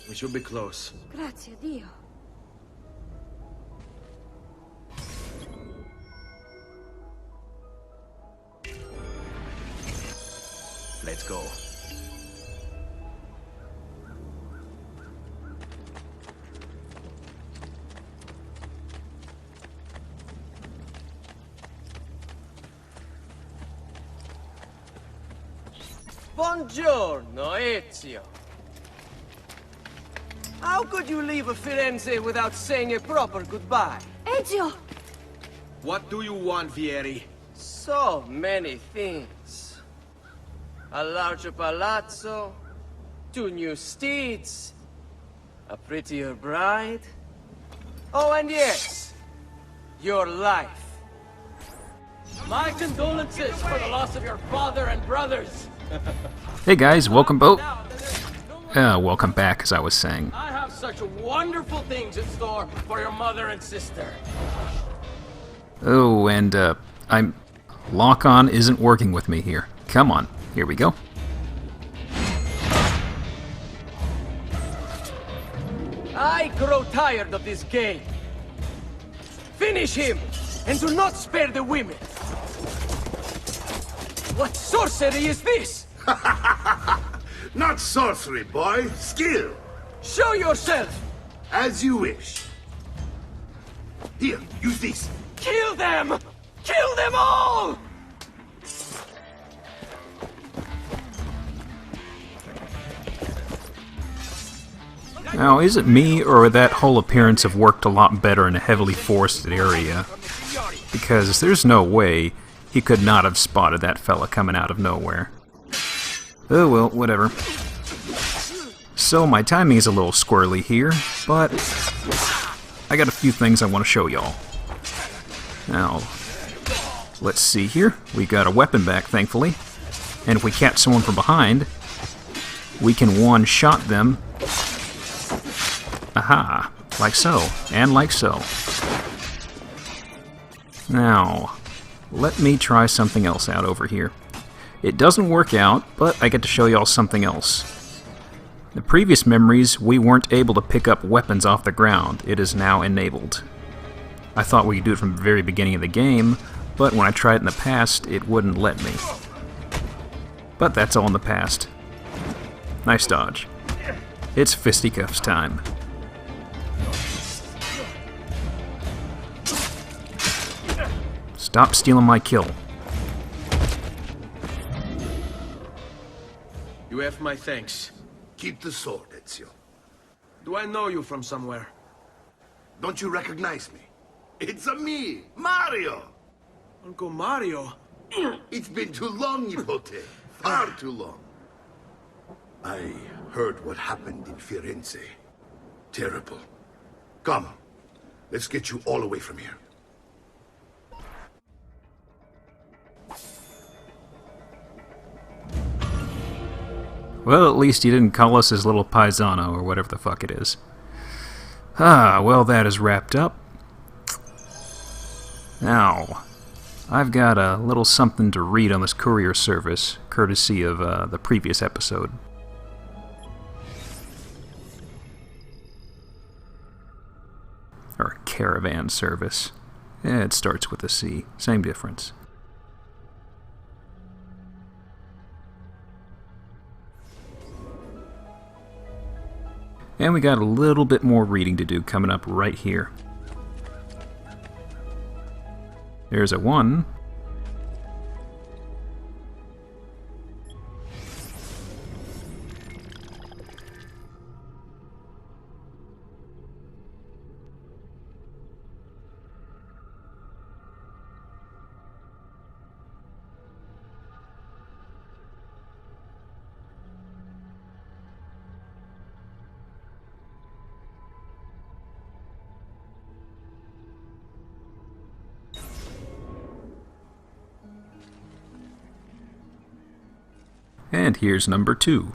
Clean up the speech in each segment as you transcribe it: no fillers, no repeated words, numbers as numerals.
We should be close. Grazie a Dio. Let's go. Buongiorno, Ezio. How could you leave Firenze without saying a proper goodbye? Ezio! What do you want, Vieri? So many things. A larger palazzo, 2 new steeds, a prettier bride. Oh, and yes, your life. My condolences for the loss of your father and brothers. Hey guys, welcome welcome back, as I was saying. I have such wonderful things in store for your mother and sister. Oh, and lock-on isn't working with me here. Come on, here we go. I grow tired of this game. Finish him, and do not spare the women. What sorcery is this? Not sorcery, boy. Skill. Show yourself! As you wish. Here, use this. Kill them! Kill them all! Now, is it me, or that whole appearance have worked a lot better in a heavily forested area? Because there's no way he could not have spotted that fella coming out of nowhere. Oh well, whatever. So my timing is a little squirrely here, but I got a few things I want to show y'all. Now, let's see here. We got a weapon back, thankfully. And if we catch someone from behind, we can one-shot them. Aha, like so, and like so. Now, let me try something else out over here. It doesn't work out, but I get to show y'all something else. The previous memories, we weren't able to pick up weapons off the ground. It is now enabled. I thought we could do it from the very beginning of the game, but when I tried it in the past, it wouldn't let me. But that's all in the past. Nice dodge. It's fisticuffs time. Stop stealing my kill. You have my thanks. Keep the sword, Ezio. Do I know you from somewhere? Don't you recognize me? It's a me, Mario! Uncle Mario? It's been too long, Nipote. Far too long. I heard what happened in Firenze. Terrible. Come, let's get you all away from here. Well, at least he didn't call us his little paisano, or whatever the fuck it is. Ah, well, that is wrapped up. Now, I've got a little something to read on this courier service, courtesy of the previous episode. Or caravan service. Yeah, it starts with a C. Same difference. And we got a little bit more reading to do coming up right here. There's a 1. And here's number 2.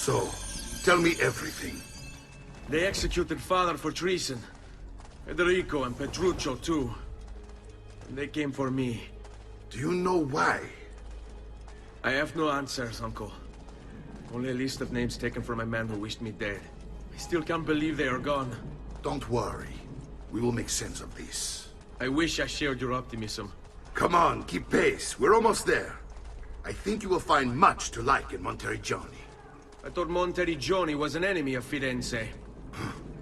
So, tell me everything. They executed father for treason. Federico and Petruccio too. And they came for me. Do you know why? I have no answers, Uncle. Only a list of names taken from a man who wished me dead. I still can't believe they are gone. Don't worry. We will make sense of this. I wish I shared your optimism. Come on, keep pace. We're almost there. I think you will find much to like in Monteriggioni. I thought Monteriggioni was an enemy of Firenze.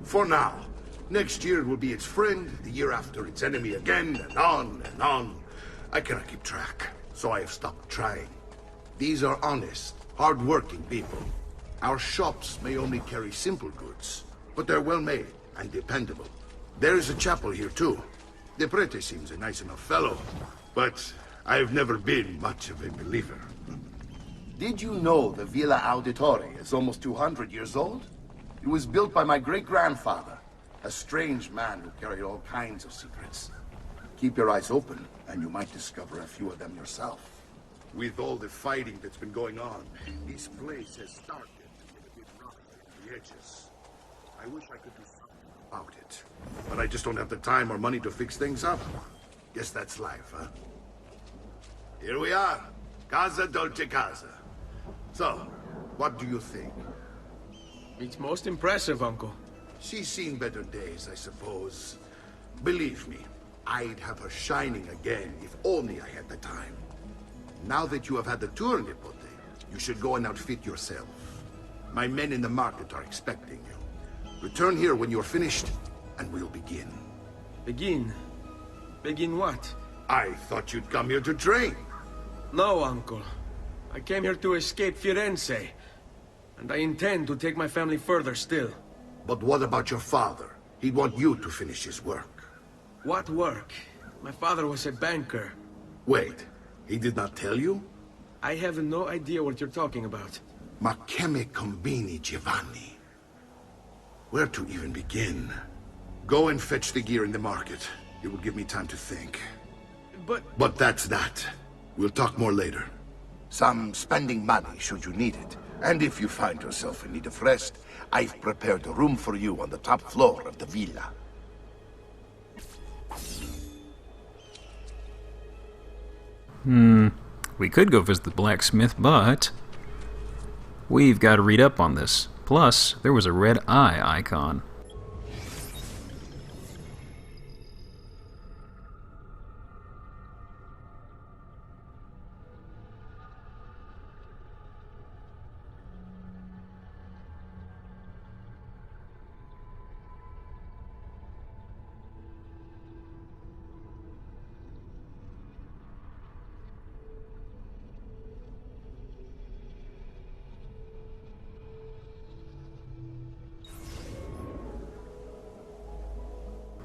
For now. Next year it will be its friend, the year after its enemy again, and on and on. I cannot keep track, so I have stopped trying. These are honest, hard-working people. Our shops may only carry simple goods, but they're well-made and dependable. There is a chapel here, too. The prete seems a nice enough fellow, but I've never been much of a believer. Did you know the Villa Auditore is almost 200 years old? It was built by my great-grandfather, a strange man who carried all kinds of secrets. Keep your eyes open, and you might discover a few of them yourself. With all the fighting that's been going on, this place has started to get a bit rough around the edges. I wish I could do something about it, but I just don't have the time or money to fix things up. Guess that's life, huh? Here we are. Casa Dolce Casa. So, what do you think? It's most impressive, Uncle. She's seen better days, I suppose. Believe me, I'd have her shining again if only I had the time. Now that you have had the tour, Nipote, you should go and outfit yourself. My men in the market are expecting you. Return here when you're finished, and we'll begin. Begin? Begin what? I thought you'd come here to train. No, Uncle. I came here to escape Firenze. And I intend to take my family further still. But what about your father? He'd want you to finish his work. What work? My father was a banker. Wait, he did not tell you? I have no idea what you're talking about. Ma che me combini, Giovanni? Where to even begin? Go and fetch the gear in the market. It will give me time to think. But that's that. We'll talk more later. Some spending money should you need it. And if you find yourself in need of rest, I've prepared a room for you on the top floor of the villa. We could go visit the blacksmith, but we've got to read up on this. Plus, there was a red eye icon.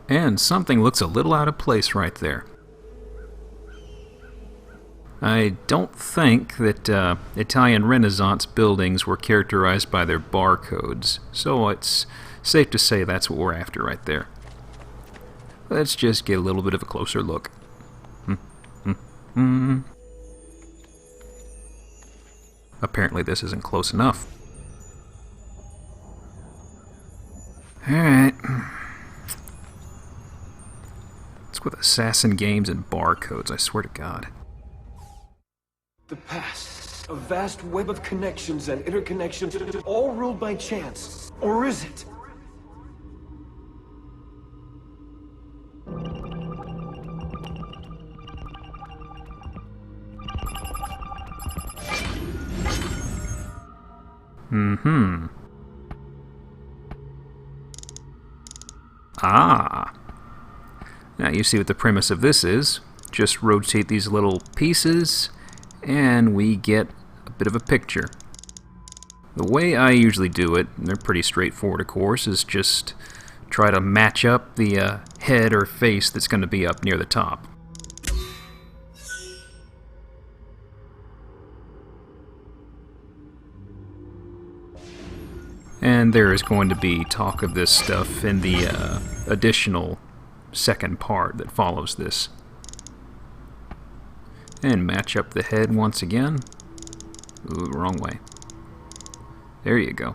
And something looks a little out of place right there. I don't think that Italian Renaissance buildings were characterized by their barcodes, so it's safe to say that's what we're after right there. Let's just get a little bit of a closer look. Apparently this isn't close enough. Alright. It's with assassin games and barcodes, I swear to God. The past. A vast web of connections and interconnections, all ruled by chance. Or is it? Ah. Now you see what the premise of this is. Just rotate these little pieces, and we get a bit of a picture. The way I usually do it, and they're pretty straightforward of course, is just try to match up the head or face that's going to be up near the top. And there is going to be talk of this stuff in the additional second part that follows this. And match up the head once again. Ooh, wrong way. There you go.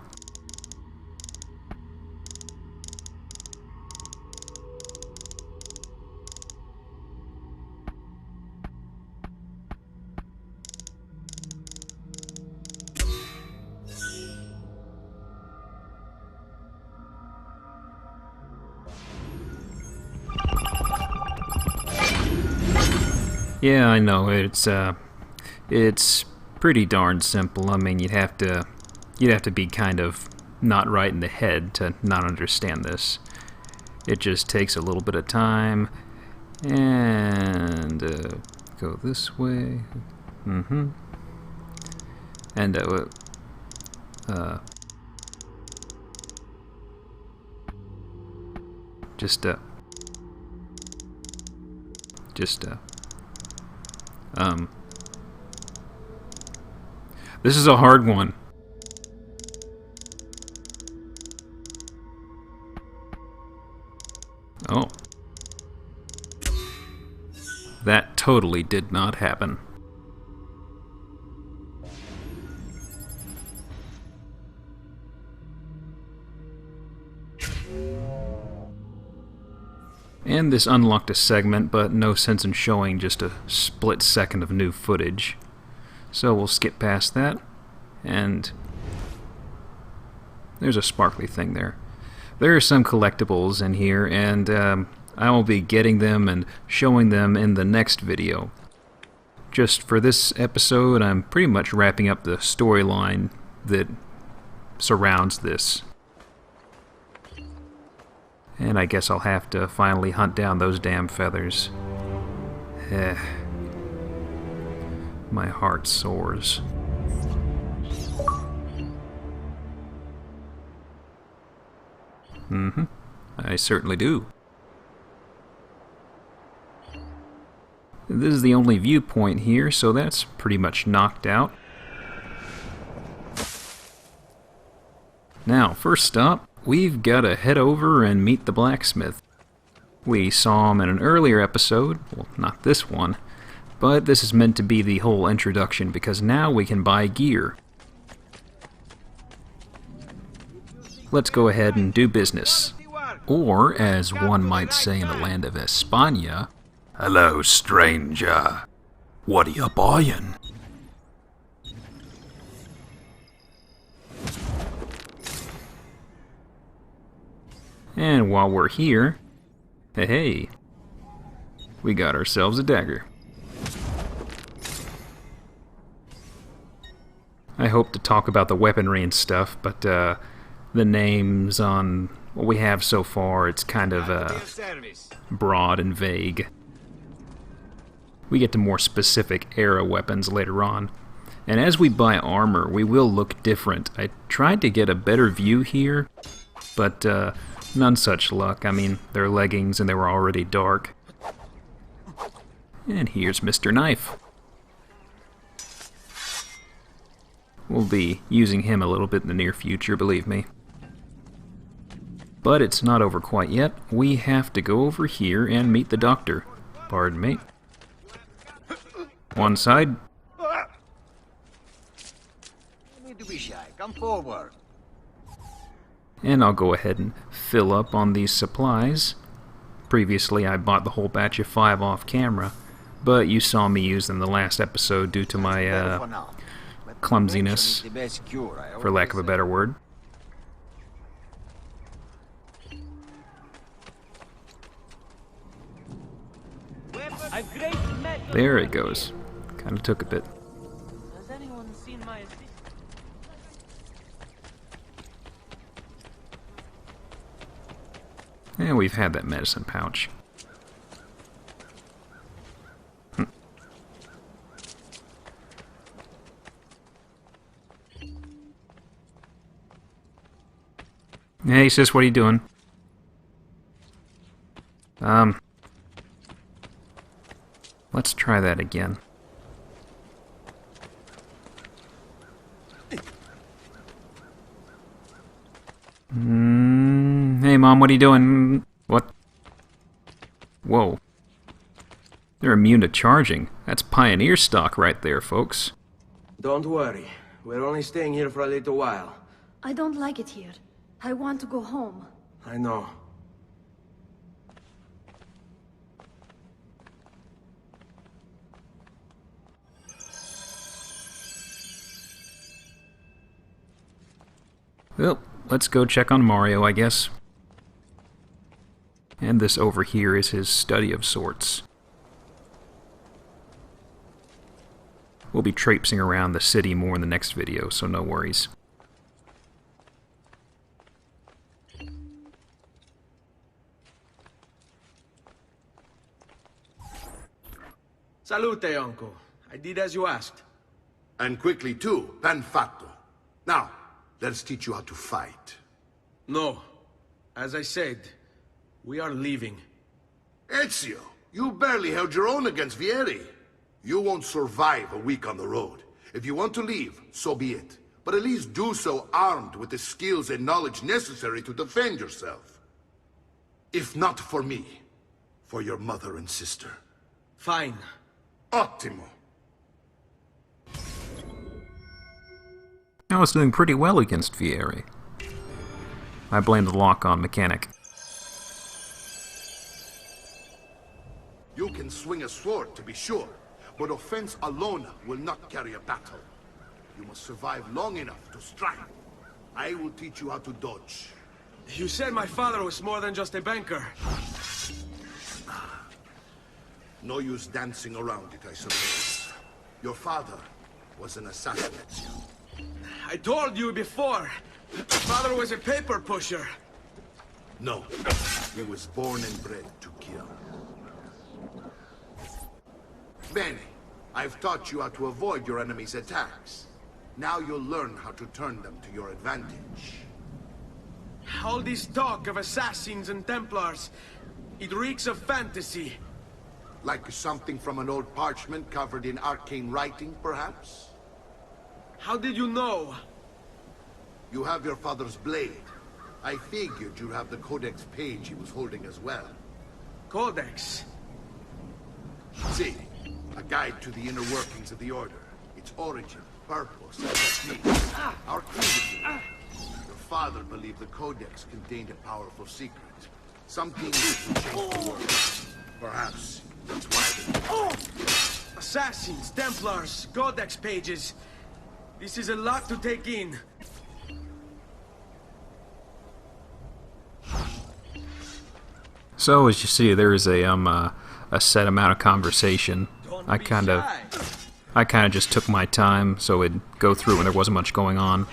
Yeah, I know, it's pretty darn simple. I mean, you'd have to be kind of not right in the head to not understand this. It just takes a little bit of time, and go this way. And this is a hard one. Oh. That totally did not happen. And this unlocked a segment, but no sense in showing just a split second of new footage. So we'll skip past that, and there's a sparkly thing there. There are some collectibles in here, and I will be getting them and showing them in the next video. Just for this episode, I'm pretty much wrapping up the storyline that surrounds this. And I guess I'll have to finally hunt down those damn feathers. My heart soars. I certainly do. This is the only viewpoint here, so that's pretty much knocked out. Now, first stop, we've got to head over and meet the blacksmith. We saw him in an earlier episode, well, not this one, but this is meant to be the whole introduction because now we can buy gear. Let's go ahead and do business. Or, as one might say in the land of España, hello, stranger. What are you buying? And while we're here, hey, we got ourselves a dagger. I hope to talk about the weaponry and stuff, but the names on what we have so far, it's kind of broad and vague. We get to more specific era weapons later on. And as we buy armor, we will look different. I tried to get a better view here, but none such luck. I mean, they're leggings and they were already dark. And here's Mr. Knife. We'll be using him a little bit in the near future, believe me. But it's not over quite yet. We have to go over here and meet the doctor. Pardon me. One side. No need to be shy. Come forward. And I'll go ahead and fill up on these supplies. Previously I bought the whole batch of 5 off camera, but you saw me use them the last episode due to my clumsiness, for lack of a better word. There it goes. Kind of took a bit. Has anyone seen my assistant? And we've had that medicine pouch. Hey sis, what are you doing? Let's try that again. Hey Mom, what are you doing? What? Whoa. They're immune to charging. That's pioneer stock right there, folks. Don't worry. We're only staying here for a little while. I don't like it here. I want to go home. I know. Well, let's go check on Mario, I guess. And this over here is his study of sorts. We'll be traipsing around the city more in the next video, so no worries. Salute, uncle. I did as you asked. And quickly too, ben fatto. Now, let's teach you how to fight. No. As I said, we are leaving. Ezio, you barely held your own against Vieri. You won't survive a week on the road. If you want to leave, so be it. But at least do so armed with the skills and knowledge necessary to defend yourself. If not for me, for your mother and sister. Fine. Ottimo. I was doing pretty well against Vieri. I blame the lock-on mechanic. You can swing a sword, to be sure, but offense alone will not carry a battle. You must survive long enough to strike. I will teach you how to dodge. You said my father was more than just a banker. No use dancing around it, I suppose. Your father was an assassin, Ezio. I told you before. My father was a paper pusher. No, he was born and bred to kill. Bene, I've taught you how to avoid your enemy's attacks. Now you'll learn how to turn them to your advantage. All this talk of assassins and Templars, it reeks of fantasy. Like something from an old parchment covered in arcane writing, perhaps? How did you know? You have your father's blade. I figured you'd have the codex page he was holding as well. Codex? See, a guide to the inner workings of the Order. Its origin, purpose, and techniques. Our creed. Your father believed the codex contained a powerful secret. Something that would change the world. Perhaps that's why they... Assassins, Templars, Codex pages. This is a lot to take in. So as you see, there is a set amount of conversation. I kind of just took my time, so it'd go through when there wasn't much going on.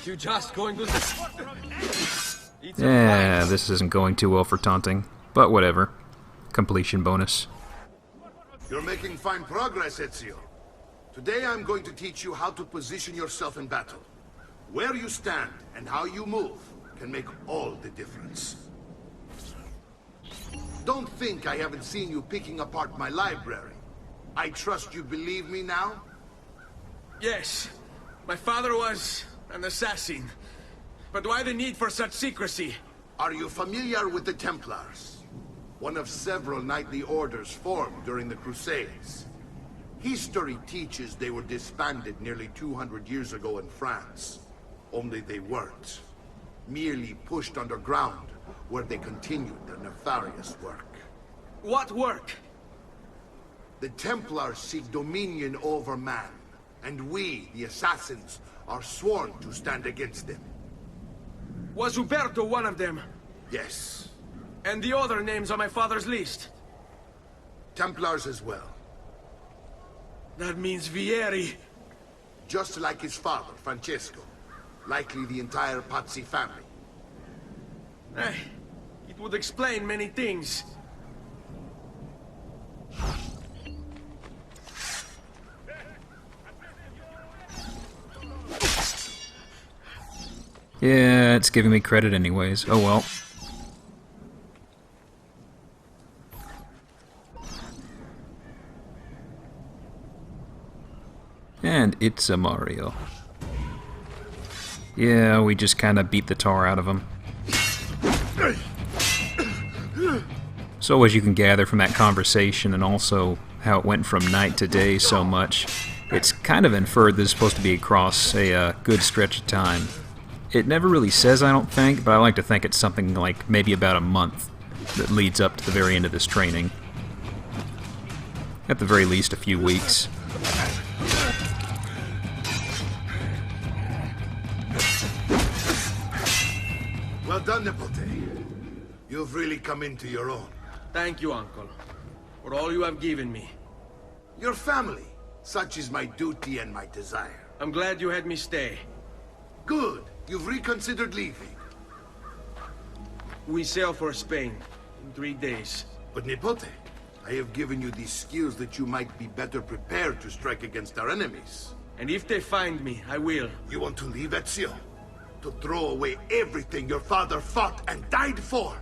You just going to... Yeah, this isn't going too well for taunting, but whatever. Completion bonus. You're making fine progress, Ezio. Today I'm going to teach you how to position yourself in battle. Where you stand and how you move can make all the difference. Don't think I haven't seen you picking apart my library. I trust you believe me now? Yes. My father was an assassin. But why the need for such secrecy? Are you familiar with the Templars? One of several knightly orders formed during the Crusades. History teaches they were disbanded nearly 200 years ago in France. Only they weren't. Merely pushed underground, where they continued their nefarious work. What work? The Templars seek dominion over man, and we, the assassins, are sworn to stand against them. Was Uberto one of them? Yes. And the other names on my father's list? Templars as well. That means Vieri. Just like his father, Francesco. Likely the entire Pazzi family. It would explain many things. Yeah, it's giving me credit anyways. Oh well. And it's a Mario. Yeah, we just kind of beat the tar out of him. So as you can gather from that conversation and also how it went from night to day so much, It's kind of inferred this is supposed to be across a good stretch of time. It never really says, I don't think, but I like to think it's something like maybe about a month that leads up to the very end of this training. At the very least, a few weeks. Well done, Nipote. You've really come into your own. Thank you, Uncle, for all you have given me. Your family. Such is my duty and my desire. I'm glad you had me stay. Good. You've reconsidered leaving. We sail for Spain in 3 days. But Nipote, I have given you these skills that you might be better prepared to strike against our enemies. And if they find me, I will. You want to leave Ezio? To throw away everything your father fought and died for?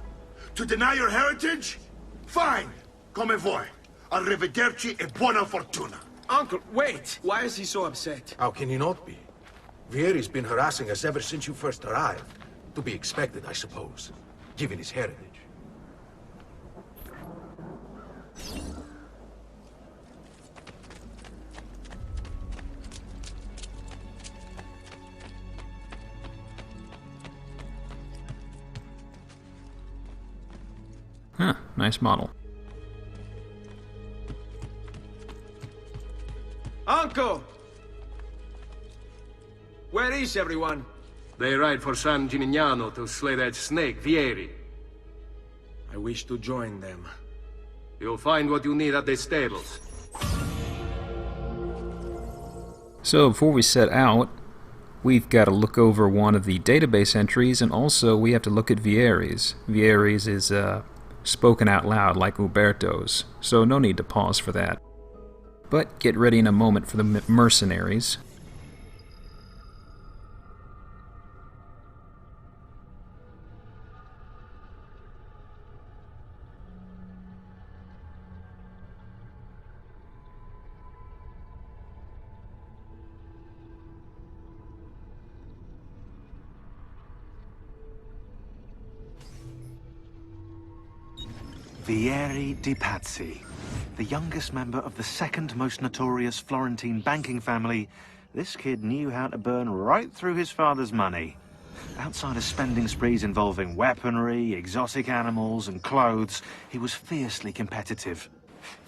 To deny your heritage? Fine. Come vuoi. Arrivederci e buona fortuna. Uncle, wait! Why is he so upset? How can he not be? Vieri's been harassing us ever since you first arrived. To be expected, I suppose, given his heritage. Huh, nice model. Uncle! Where is everyone? They ride for San Gimignano to slay that snake, Vieri. I wish to join them. You'll find what you need at the stables. So before we set out, we've got to look over one of the database entries, and also we have to look at Vieri's. Vieri's is spoken out loud like Uberto's, so no need to pause for that. But get ready in a moment for the mercenaries. Vieri di Pazzi, the youngest member of the second most notorious Florentine banking family. This kid knew how to burn right through his father's money. Outside of spending sprees involving weaponry, exotic animals, and clothes, he was fiercely competitive.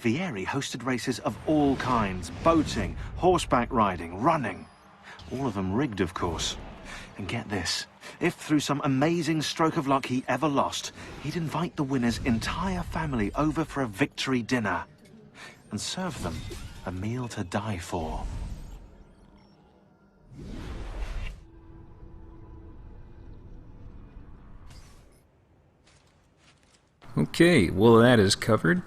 Vieri hosted races of all kinds: boating, horseback riding, running. All of them rigged, of course. And get this, if through some amazing stroke of luck he ever lost, he'd invite the winner's entire family over for a victory dinner and serve them a meal to die for. Okay, well that is covered.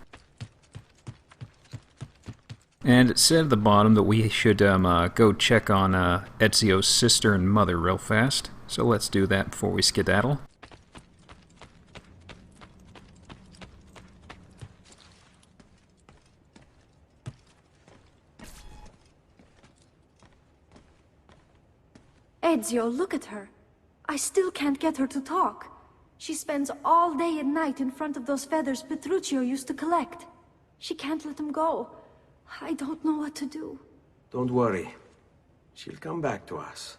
And it said at the bottom that we should go check on Ezio's sister and mother real fast. So let's do that before we skedaddle. Ezio, look at her. I still can't get her to talk. She spends all day and night in front of those feathers Petruchio used to collect. She can't let them go. I don't know what to do. Don't worry. She'll come back to us.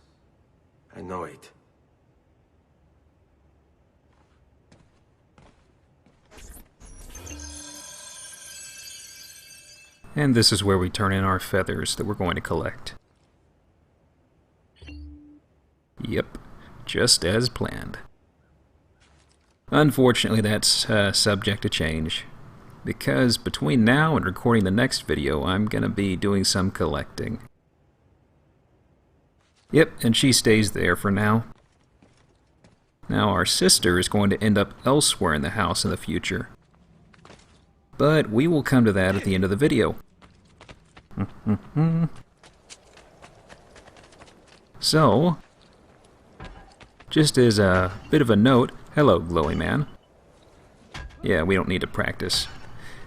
I know it. And this is where we turn in our feathers that we're going to collect. Yep, just as planned. Unfortunately, that's subject to change, because between now and recording the next video, I'm gonna be doing some collecting. Yep, and she stays there for now. Now our sister is going to end up elsewhere in the house in the future. But we will come to that at the end of the video. So, just as a bit of a note, hello, Glowy Man. Yeah, we don't need to practice.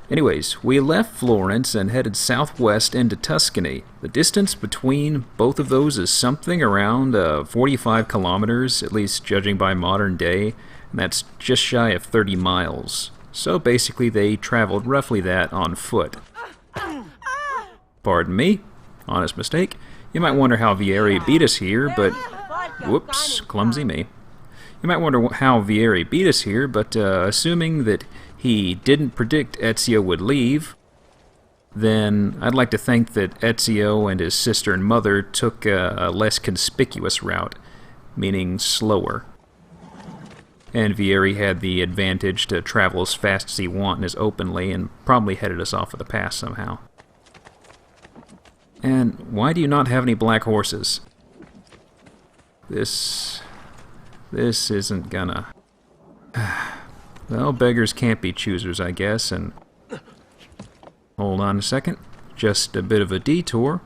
Anyways, we left Florence and headed southwest into Tuscany. The distance between both of those is something around 45 kilometers, at least judging by modern day, and that's just shy of 30 miles. So basically they traveled roughly that on foot. Pardon me? Honest mistake. You might wonder how Vieri beat us here, but... Whoops, clumsy me. You might wonder how Vieri beat us here, but assuming that he didn't predict Ezio would leave, then I'd like to think that Ezio and his sister and mother took a less conspicuous route, meaning slower. And Vieri had the advantage to travel as fast as he wanted and as openly, and probably headed us off of the pass somehow. And why do you not have any black horses? This isn't gonna... Well, beggars can't be choosers, I guess, and... Hold on a second. Just a bit of a detour.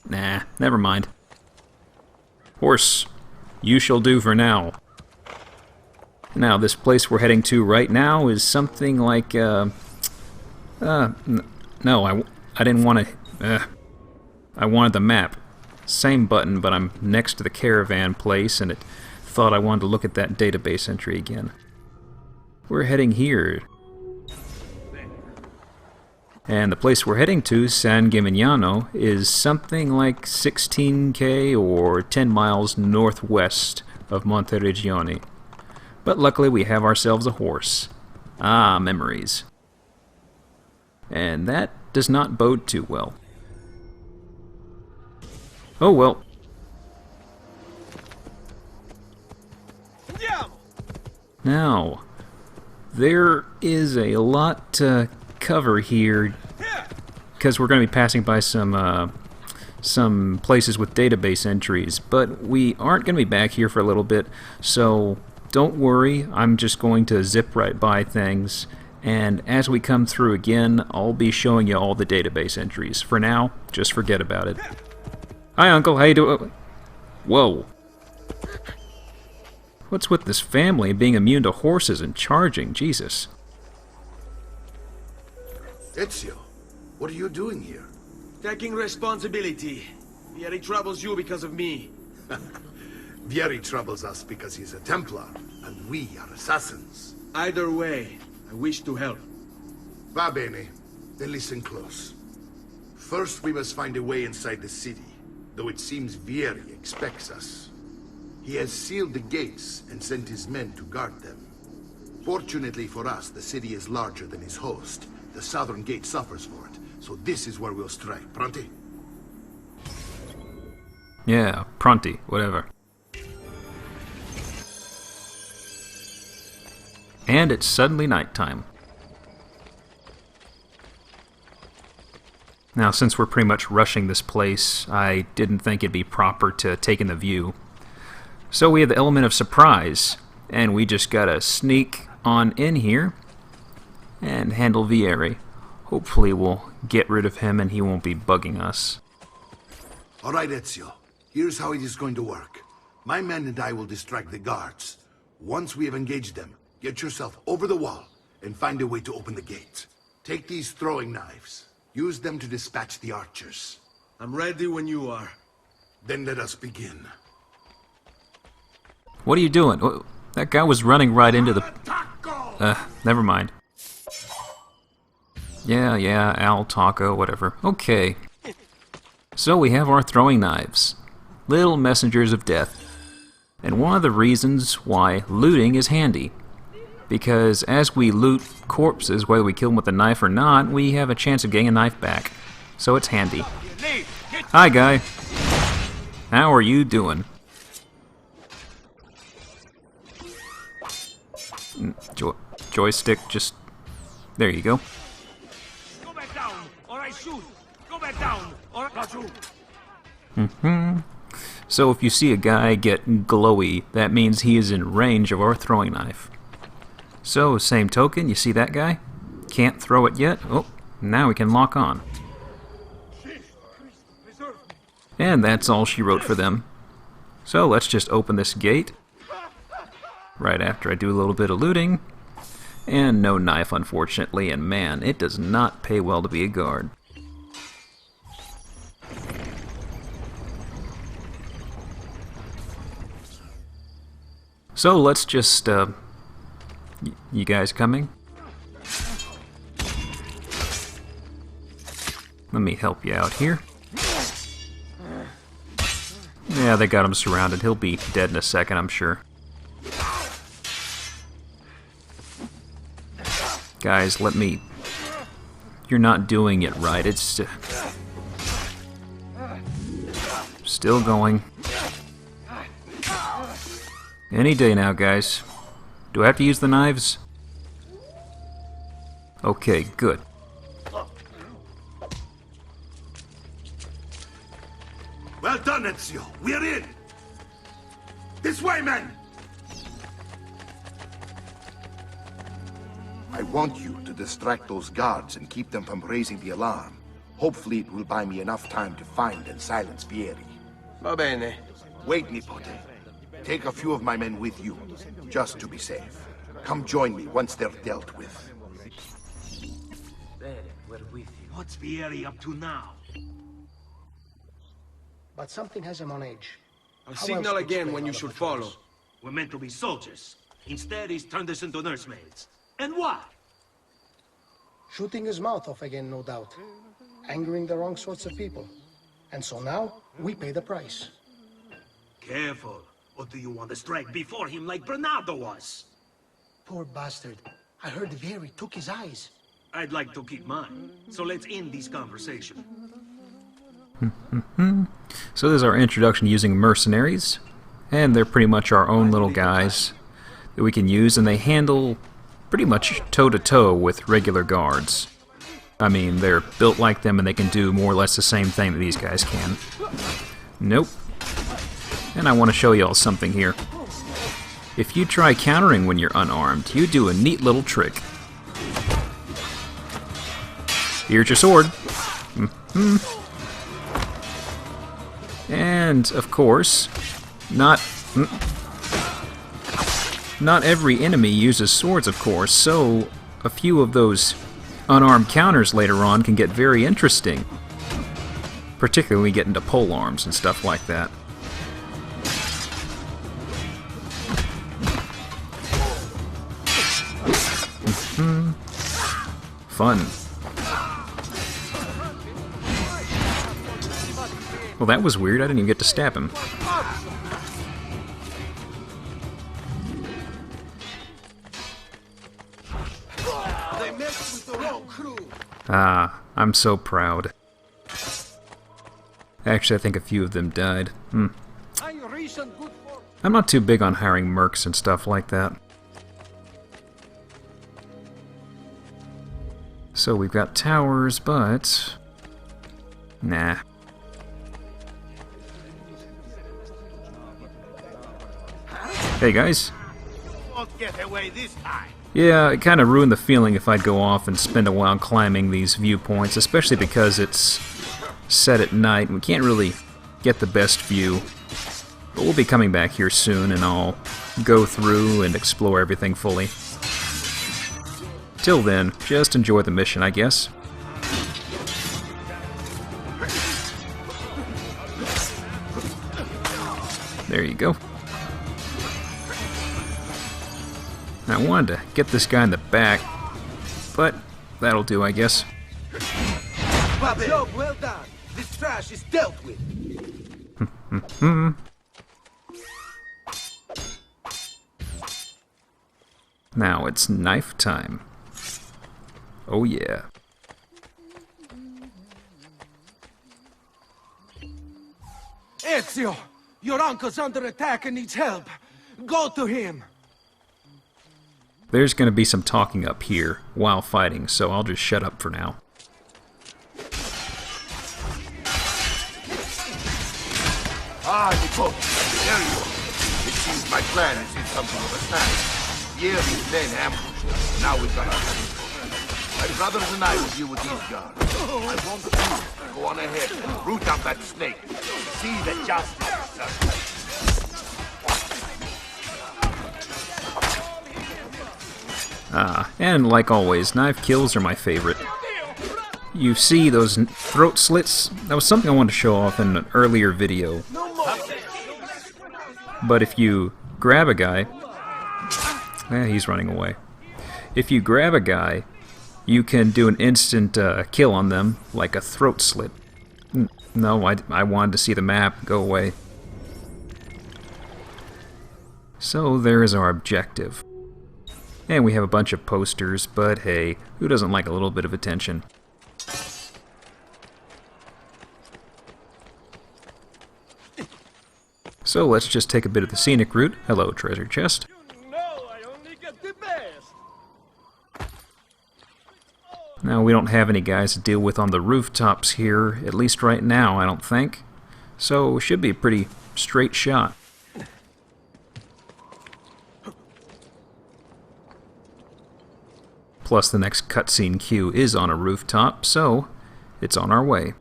Nah, never mind. Horse, you shall do for now. Now, this place we're heading to right now is something like, no, I didn't want to, I wanted the map. Same button, but I'm next to the caravan place, and it thought I wanted to look at that database entry again. We're heading here. And the place we're heading to, San Gimignano, is something like 16k or 10 miles northwest of Monteriggioni. But luckily we have ourselves a horse. Ah, memories. And that does not bode too well. Oh well. Now, there is a lot to cover here because we're going to be passing by some places with database entries, but we aren't going to be back here for a little bit, so don't worry. I'm just going to zip right by things, and as we come through again, I'll be showing you all the database entries. For now, just forget about it. Hi, Uncle. How you doing? Whoa. What's with this family being immune to horses and charging? Jesus. Ezio, what are you doing here? Taking responsibility. Vieri troubles you because of me. Vieri troubles us because he's a Templar, and we are assassins. Either way, I wish to help. Va bene. Then listen close. First, we must find a way inside the city, though it seems Vieri expects us. He has sealed the gates and sent his men to guard them. Fortunately for us, the city is larger than his host. The southern gate suffers for it, so this is where we'll strike. Pronti? Yeah, pronti, whatever. And it's suddenly nighttime. Now, since we're pretty much rushing this place, I didn't think it'd be proper to take in the view. So we have the element of surprise, and we just gotta sneak on in here and handle Vieri. Hopefully we'll get rid of him and he won't be bugging us. All right, Ezio. Here's how it is going to work. My men and I will distract the guards. Once we have engaged them, get yourself over the wall and find a way to open the gate. Take these throwing knives. Use them to dispatch the archers. I'm ready when you are. Then let us begin. What are you doing? Oh, that guy was running right into the... never mind. Yeah, Al Taco, whatever. Okay. So we have our throwing knives. Little messengers of death. And one of the reasons why looting is handy. Because as we loot corpses, whether we kill them with a knife or not, we have a chance of getting a knife back. So it's handy. Hi, guy. How are you doing? Joystick, just... There you go. Go back down, or I shoot. Go back down, or I shoot. So if you see a guy get glowy, that means he is in range of our throwing knife. So, same token, you see that guy? Can't throw it yet? Oh, now we can lock on. And that's all she wrote for them. So let's just open this gate. Right after I do a little bit of looting. And no knife, unfortunately, and man, it does not pay well to be a guard. So let's just, you guys coming? Let me help you out here. Yeah, they got him surrounded. He'll be dead in a second, I'm sure. Guys, let me... You're not doing it right. It's... Still going. Any day now, guys. Do I have to use the knives? Okay, good. Well done, Ezio. We're in. This way, men. I want you to distract those guards and keep them from raising the alarm. Hopefully it will buy me enough time to find and silence Vieri. Va bene. Wait, Nipote. Take a few of my men with you, just to be safe. Come join me once they're dealt with. We're with you. What's Vieri up to now? But something has him on edge. I'll signal again when you should follow. We're meant to be soldiers. Instead, he's turned us into nursemaids. And why? Shooting his mouth off again, no doubt. Angering the wrong sorts of people. And so now, we pay the price. Careful. Or do you want to strike before him like Bernardo was? Poor bastard. I heard Vieri took his eyes. I'd like to keep mine. So let's end this conversation. So this is our introduction using mercenaries. And they're pretty much our own little guys that we can use, and they handle pretty much toe-to-toe with regular guards. I mean, they're built like them and they can do more or less the same thing that these guys can. Nope. And I want to show y'all something here. If you try countering when you're unarmed, you do a neat little trick. Here's your sword. And, of course, not every enemy uses swords, of course, so a few of those unarmed counters later on can get very interesting. Particularly when we get into pole arms and stuff like that. Fun. Well, that was weird. I didn't even get to stab him. Ah, I'm so proud. Actually, I think a few of them died. I'm not too big on hiring mercs and stuff like that. So we've got towers, but... nah. Hey guys. Won't get away this time. Yeah, it kind of ruined the feeling if I'd go off and spend a while climbing these viewpoints, especially because it's set at night and we can't really get the best view. But we'll be coming back here soon and I'll go through and explore everything fully. Till then, just enjoy the mission, I guess. There you go. I wanted to get this guy in the back, but that'll do, I guess. Job well done. This trash is dealt with. Now it's knife time. Oh yeah. Ezio, your uncle's under attack and needs help. Go to him. There's going to be some talking up here while fighting, so I'll just shut up for now. Ah, Nico, there you are. It seems my plan is in something of a snag. Vieri's men ambushed us. Now we've got our hands full. My brothers and I will deal with these guards. I want you to go on ahead and root out that snake. See that justice is served. Ah, and like always, knife kills are my favorite. You see those throat slits? That was something I wanted to show off in an earlier video. But if you grab a guy... he's running away. If you grab a guy, you can do an instant kill on them, like a throat slit. No, I wanted to see the map. Go away. So there is our objective. And we have a bunch of posters, but hey, who doesn't like a little bit of attention? So let's just take a bit of the scenic route. Hello, treasure chest. Now, we don't have any guys to deal with on the rooftops here, at least right now, I don't think. So, it should be a pretty straight shot. Plus, the next cutscene queue is on a rooftop, so it's on our way.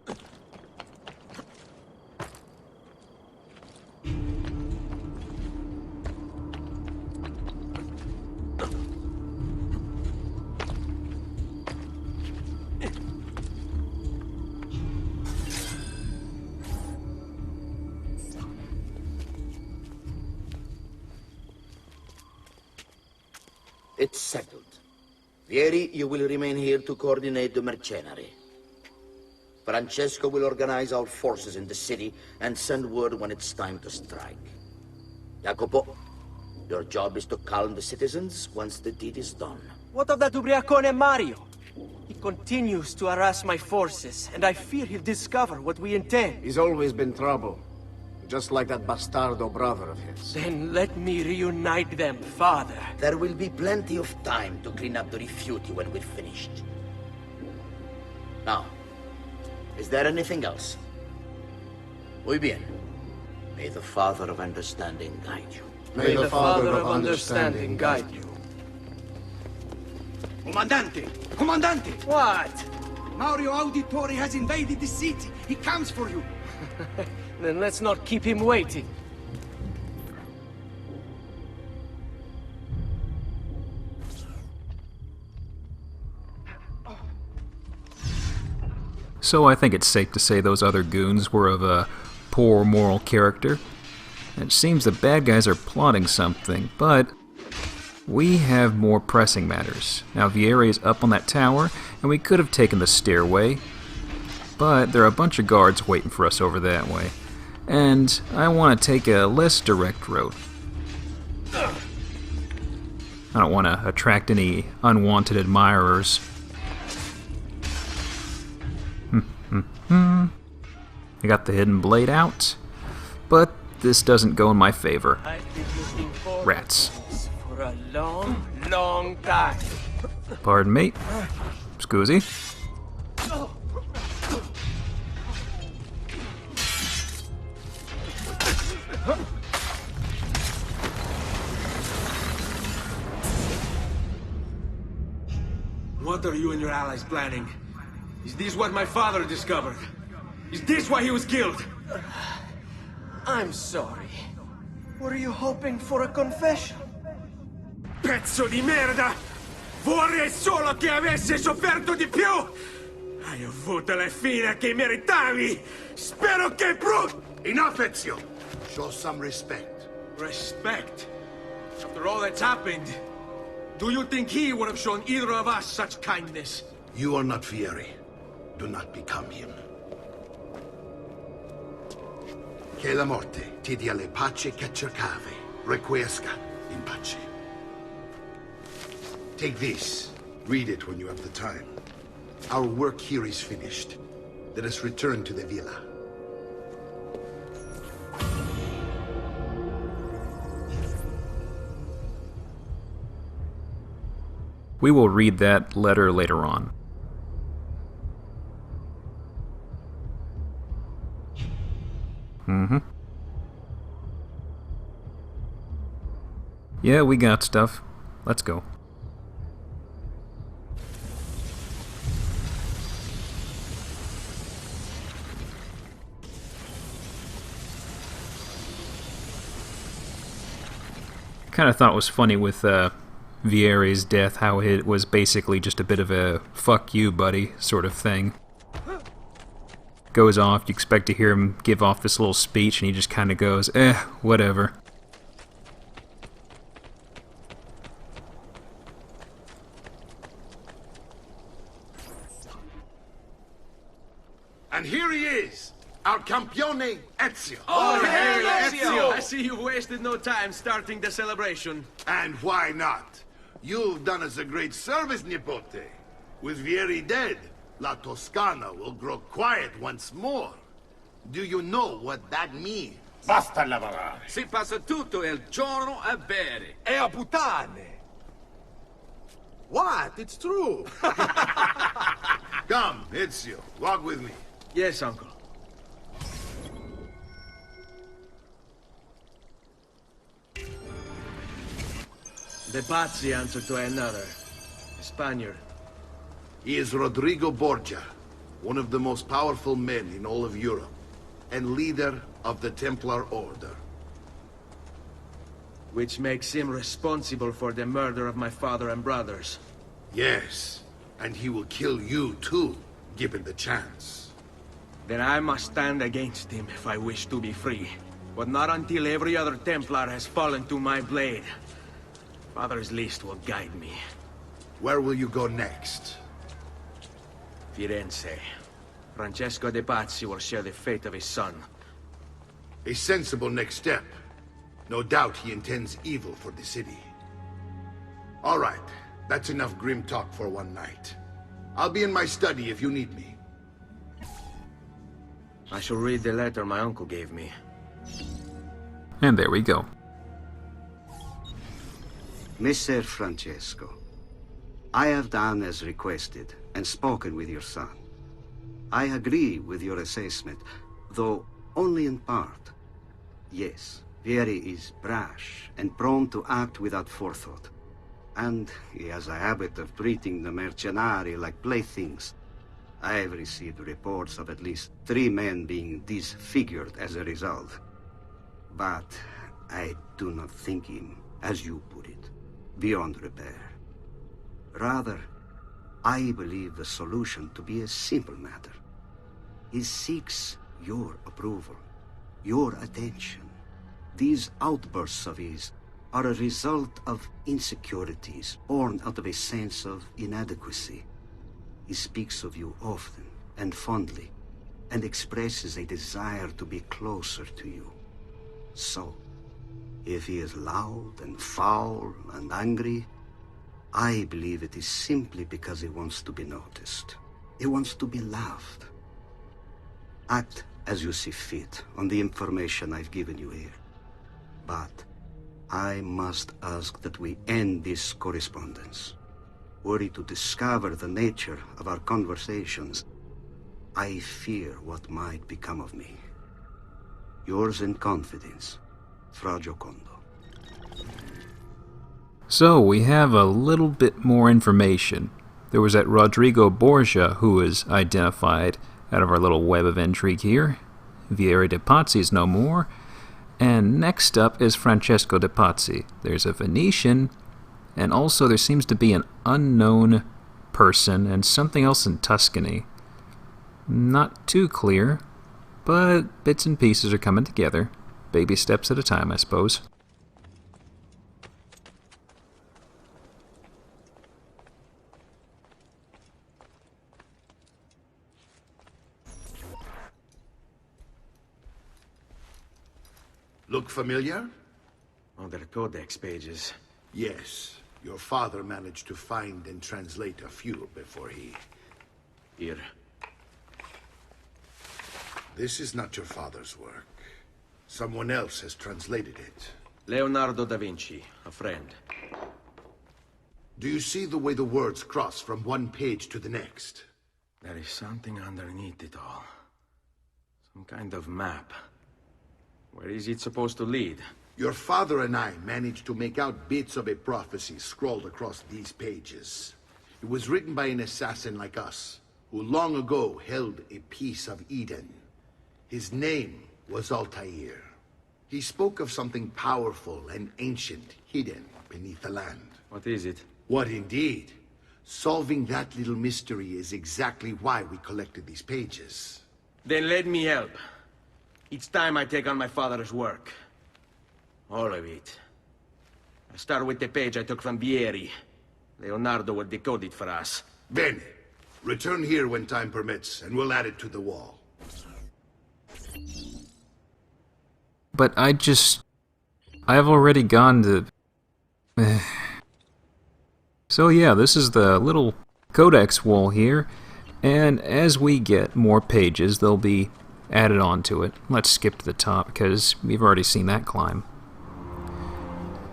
It's settled. Vieri, you will remain here to coordinate the mercenary. Francesco will organize our forces in the city and send word when it's time to strike. Jacopo, your job is to calm the citizens once the deed is done. What of that ubriacone Mario? He continues to harass my forces, and I fear he'll discover what we intend. He's always been trouble. Just like that bastardo brother of his. Then let me reunite them, father. There will be plenty of time to clean up the refuti when we're finished. Now, is there anything else? Muy bien. May the Father of Understanding guide you. May the Father of Understanding guide you. Comandante! Comandante! What? Mario Auditore has invaded the city. He comes for you. Then let's not keep him waiting. So I think it's safe to say those other goons were of a poor moral character. It seems the bad guys are plotting something, but we have more pressing matters. Now Vieri is up on that tower, and we could have taken the stairway, but there are a bunch of guards waiting for us over that way. And I want to take a less direct road. I don't want to attract any unwanted admirers. I got the hidden blade out, but this doesn't go in my favor. I've been looking forward Rats. to this for a long, long time. Pardon me. Scusi. What are you and your allies planning? Is this what my father discovered? Is this why he was killed? I'm sorry. Were you hoping for a confession? Pezzo di merda! Vorrei solo che avesse sofferto di più! Hai avuto la fine che meritavi! Spero che Enough, Ezio! Show some respect. Respect? After all that's happened, do you think he would have shown either of us such kindness? You are not Vieri. Do not become him. Che la morte ti dia le pace che cercavi. Requiesca in pace. Take this. Read it when you have the time. Our work here is finished. Let us return to the villa. We will read that letter later on. Yeah, we got stuff. Let's go. Kind of thought it was funny with Vieri's death, how it was basically just a bit of a fuck you, buddy sort of thing. Goes off, you expect to hear him give off this little speech, and he just kind of goes, whatever. our campione Ezio. Oh, hey, Ezio! I see you've wasted no time starting the celebration. And why not? You've done us a great service, Nipote. With Vieri dead, La Toscana will grow quiet once more. Do you know what that means? Basta lavorare. Si passa tutto il giorno a bere. E a puttane! What? It's true! Come, Ezio, walk with me. Yes, uncle. The Pazzi answer to another. A Spaniard. He is Rodrigo Borgia, one of the most powerful men in all of Europe, and leader of the Templar Order. Which makes him responsible for the murder of my father and brothers. Yes, and he will kill you too, given the chance. Then I must stand against him if I wish to be free. But not until every other Templar has fallen to my blade. Father's list will guide me. Where will you go next? Firenze. Francesco de Pazzi will share the fate of his son. A sensible next step. No doubt he intends evil for the city. All right, that's enough grim talk for one night. I'll be in my study if you need me. I shall read the letter my uncle gave me. And there we go. Messer Francesco, I have done as requested and spoken with your son. I agree with your assessment, though only in part. Yes, Vieri is brash and prone to act without forethought. And he has a habit of treating the mercenari like playthings. I have received reports of at least 3 men being disfigured as a result. But I do not think him, as you put it, beyond repair. Rather, I believe the solution to be a simple matter. He seeks your approval, your attention. These outbursts of his are a result of insecurities born out of a sense of inadequacy. He speaks of you often and fondly, and expresses a desire to be closer to you. So, if he is loud and foul and angry, I believe it is simply because he wants to be noticed. He wants to be loved. Act as you see fit on the information I've given you here. But I must ask that we end this correspondence. Were he to discover the nature of our conversations, I fear what might become of me. Yours in confidence, Fra Giocondo. So, we have a little bit more information. There was that Rodrigo Borgia who was identified out of our little web of intrigue here. Vieri de Pazzi is no more. And next up is Francesco de Pazzi. There's a Venetian, and also there seems to be an unknown person and something else in Tuscany. Not too clear, but bits and pieces are coming together. Baby steps at a time, I suppose. Look familiar? On their codex pages. Yes. Your father managed to find and translate a few before he... Here. This is not your father's work. Someone else has translated it. Leonardo da Vinci, a friend. Do you see the way the words cross from one page to the next? There is something underneath it all. Some kind of map. Where is it supposed to lead? Your father and I managed to make out bits of a prophecy scrawled across these pages. It was written by an assassin like us, who long ago held a piece of Eden. His name was Altair. He spoke of something powerful and ancient hidden beneath the land. What is it? What indeed? Solving that little mystery is exactly why we collected these pages. Then let me help. It's time I take on my father's work. All of it. I'll start with the page I took from Vieri. Leonardo will decode it for us. Bene. Return here when time permits, and we'll add it to the wall. but I've already gone to... So yeah, this is the little codex wall here, and as we get more pages, they'll be added onto it. Let's skip to the top, because we've already seen that climb.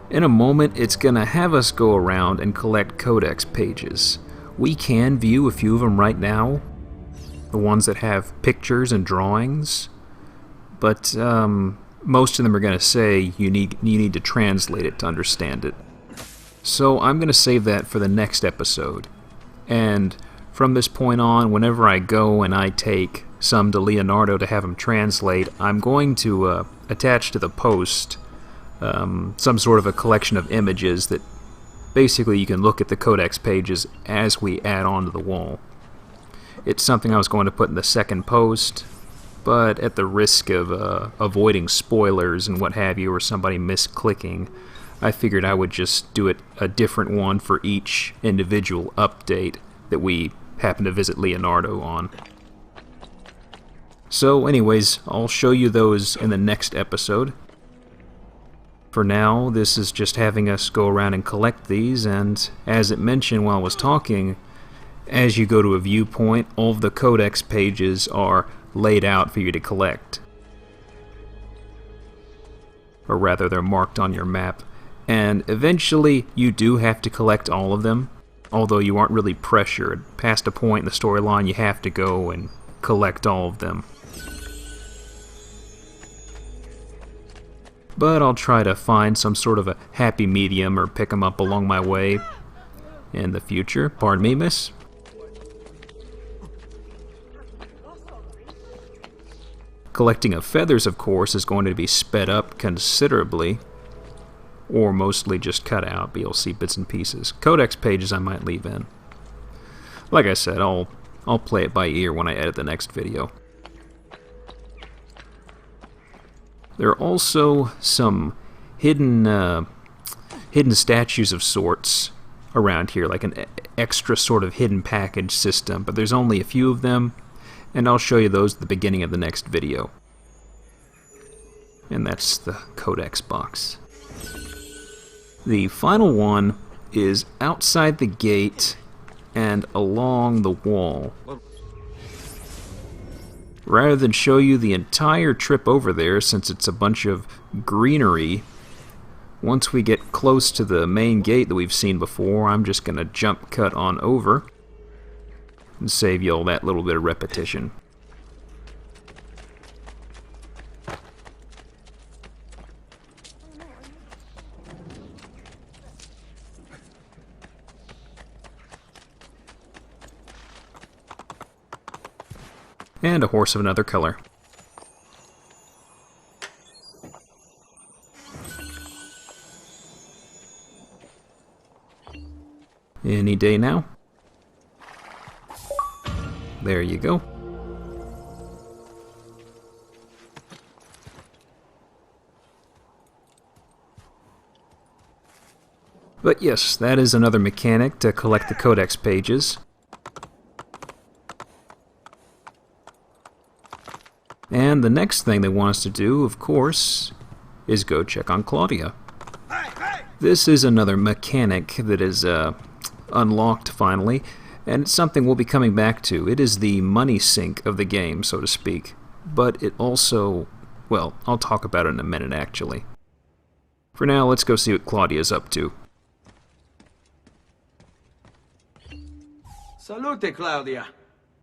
In a moment, it's going to have us go around and collect codex pages. We can view a few of them right now, the ones that have pictures and drawings, but most of them are going to say you need to translate it to understand it. So I'm going to save that for the next episode. And from this point on, whenever I go and I take some to Leonardo to have him translate, I'm going to attach to the post some sort of a collection of images that basically you can look at the codex pages as we add on to the wall. It's something I was going to put in the second post, but at the risk of avoiding spoilers and what have you, or somebody misclicking, I figured I would just do it a different one for each individual update that we happen to visit Leonardo on. So anyways, I'll show you those in the next episode. For now, this is just having us go around and collect these, and as it mentioned while I was talking, as you go to a viewpoint, all of the codex pages are laid out for you to collect. Or rather, they're marked on your map. And eventually, you do have to collect all of them, although you aren't really pressured. Past a point in the storyline, you have to go and collect all of them. But I'll try to find some sort of a happy medium or pick them up along my way in the future. Pardon me, miss? Collecting of feathers, of course, is going to be sped up considerably, or mostly just cut out, but you'll see bits and pieces. Codex pages I might leave in. Like I said, I'll play it by ear when I edit the next video. There are also some hidden statues of sorts around here, like an extra sort of hidden package system, but there's only a few of them, and I'll show you those at the beginning of the next video. And that's the codex box. The final one is outside the gate and along the wall. Rather than show you the entire trip over there, since it's a bunch of greenery, once we get close to the main gate that we've seen before, I'm just going to jump cut on over and save you all that little bit of repetition. And a horse of another color. Any day now. There you go. But yes, that is another mechanic to collect the codex pages. And the next thing they want us to do, of course, is go check on Claudia. This is another mechanic that is unlocked finally, and it's something we'll be coming back to. It is the money sink of the game, so to speak. But it also, well, I'll talk about it in a minute, actually. For now, let's go see what Claudia's up to. Salute, Claudia.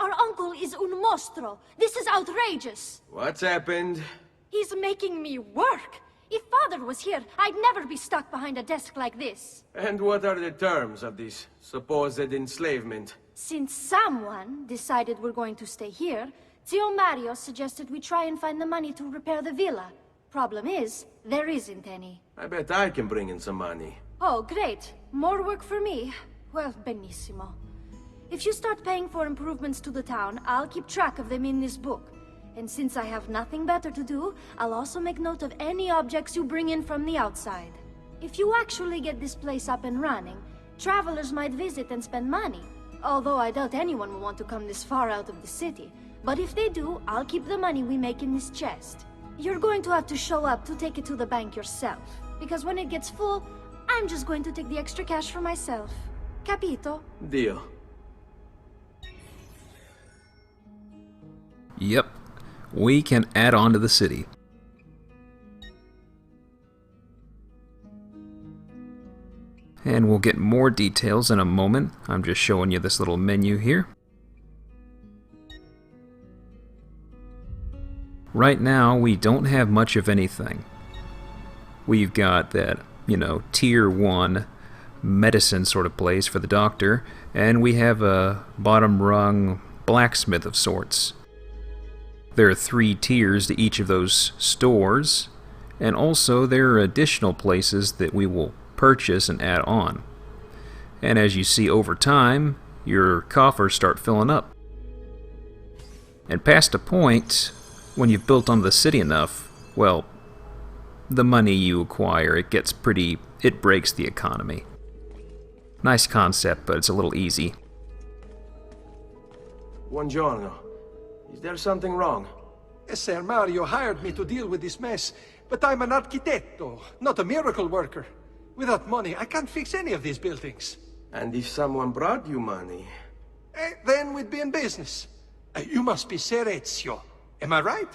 Our uncle is un mostro. This is outrageous. What's happened? He's making me work. If Father was here, I'd never be stuck behind a desk like this. And what are the terms of this supposed enslavement? Since someone decided we're going to stay here, Zio Mario suggested we try and find the money to repair the villa. Problem is, there isn't any. I bet I can bring in some money. Oh, great. More work for me. Well, benissimo. If you start paying for improvements to the town, I'll keep track of them in this book. And since I have nothing better to do, I'll also make note of any objects you bring in from the outside. If you actually get this place up and running, travelers might visit and spend money. Although I doubt anyone will want to come this far out of the city. But if they do, I'll keep the money we make in this chest. You're going to have to show up to take it to the bank yourself. Because when it gets full, I'm just going to take the extra cash for myself. Capito? Deal. Yep. We can add on to the city. And we'll get more details in a moment. I'm just showing you this little menu here. Right now, we don't have much of anything. We've got that, tier 1 medicine sort of place for the doctor, and we have a bottom rung blacksmith of sorts. There are 3 tiers to each of those stores, and also there are additional places that we will purchase and add on. And as you see over time, your coffers start filling up. And past a point, when you've built onto the city enough, well, the money you acquire, it breaks the economy. Nice concept, but it's a little easy. Buongiorno. Is there something wrong? Ser Mario hired me to deal with this mess, but I'm an architetto, not a miracle worker. Without money, I can't fix any of these buildings. And if someone brought you money? Then we'd be in business. You must be Ser Ezio. Am I right?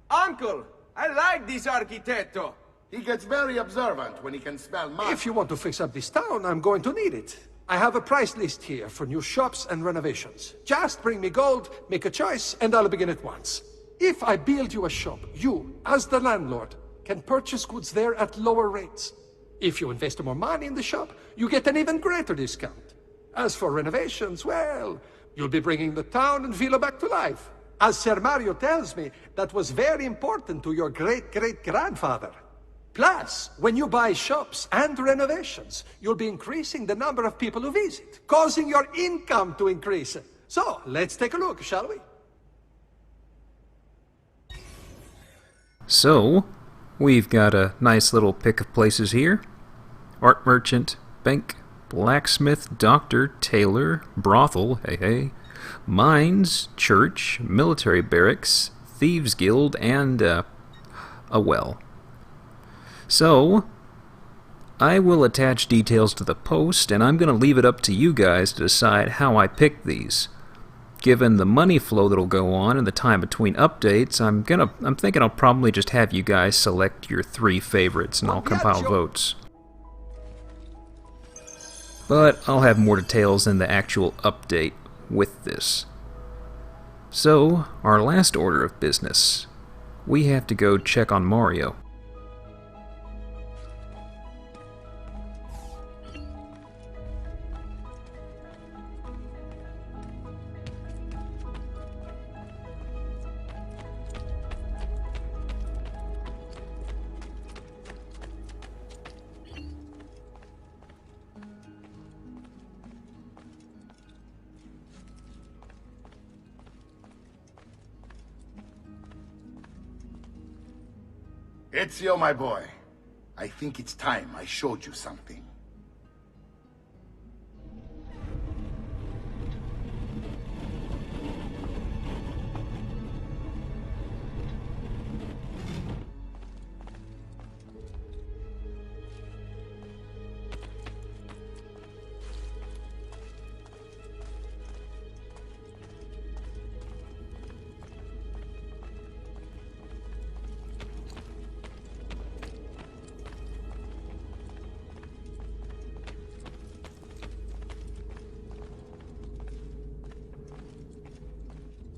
Uncle! I like this architetto! He gets very observant when he can smell money. If you want to fix up this town, I'm going to need it. I have a price list here for new shops and renovations. Just bring me gold, make a choice, and I'll begin at once. If I build you a shop, you, as the landlord, can purchase goods there at lower rates. If you invest more money in the shop, you get an even greater discount. As for renovations, well, you'll be bringing the town and villa back to life. As Ser Mario tells me, that was very important to your great-great-grandfather. Plus, when you buy shops and renovations, you'll be increasing the number of people who visit, causing your income to increase. So, let's take a look, shall we? So, we've got a nice little pick of places here. Art merchant, bank, blacksmith, doctor, tailor, brothel, hey, mines, church, military barracks, thieves guild, and a well. So, I will attach details to the post, and I'm going to leave it up to you guys to decide how I pick these. Given the money flow that'll go on and the time between updates, I'm thinking I'll probably just have you guys select your 3 favorites, and I'll compile votes. But I'll have more details in the actual update with this. So, our last order of business. We have to go check on Mario. Ezio, my boy, I think it's time I showed you something.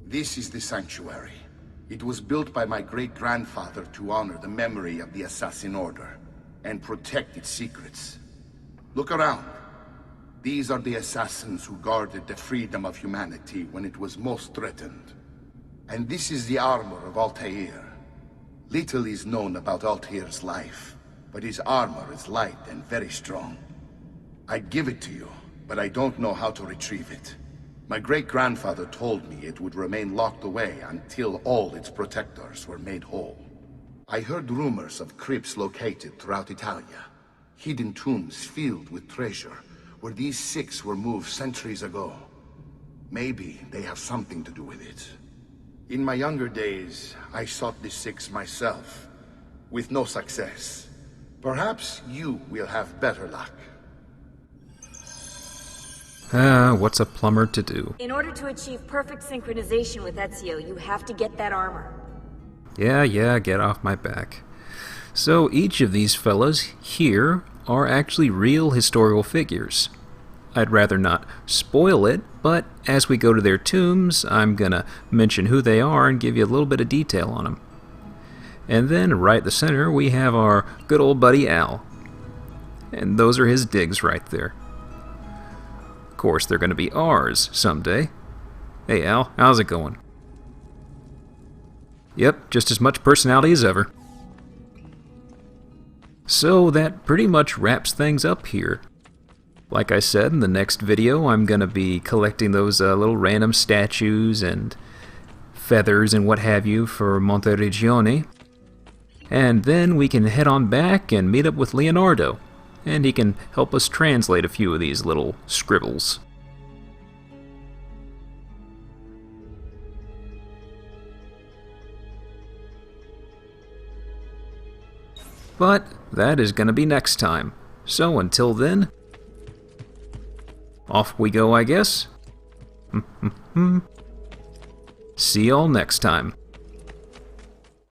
This is the sanctuary. It was built by my great-grandfather to honor the memory of the Assassin Order and protect its secrets. Look around. These are the assassins who guarded the freedom of humanity when it was most threatened. And this is the armor of Altair. Little is known about Altair's life, but his armor is light and very strong. I'd give it to you, but I don't know how to retrieve it. My great-grandfather told me it would remain locked away until all its protectors were made whole. I heard rumors of crypts located throughout Italia, hidden tombs filled with treasure, where these 6 were moved centuries ago. Maybe they have something to do with it. In my younger days, I sought the six myself, with no success. Perhaps you will have better luck. What's a plumber to do? In order to achieve perfect synchronization with Ezio, you have to get that armor. Yeah, get off my back. So each of these fellas here are actually real historical figures. I'd rather not spoil it, but as we go to their tombs, I'm gonna mention who they are and give you a little bit of detail on them. And then right at the center, we have our good old buddy Al. And those are his digs right there. Of course, they're gonna be ours someday. Hey Al, how's it going? Yep, just as much personality as ever. So that pretty much wraps things up here. Like I said, in the next video, I'm going to be collecting those little random statues and feathers and what have you for Monteriggioni. And then we can head on back and meet up with Leonardo, and he can help us translate a few of these little scribbles. But that is going to be next time. So until then, off we go, I guess. See y'all next time.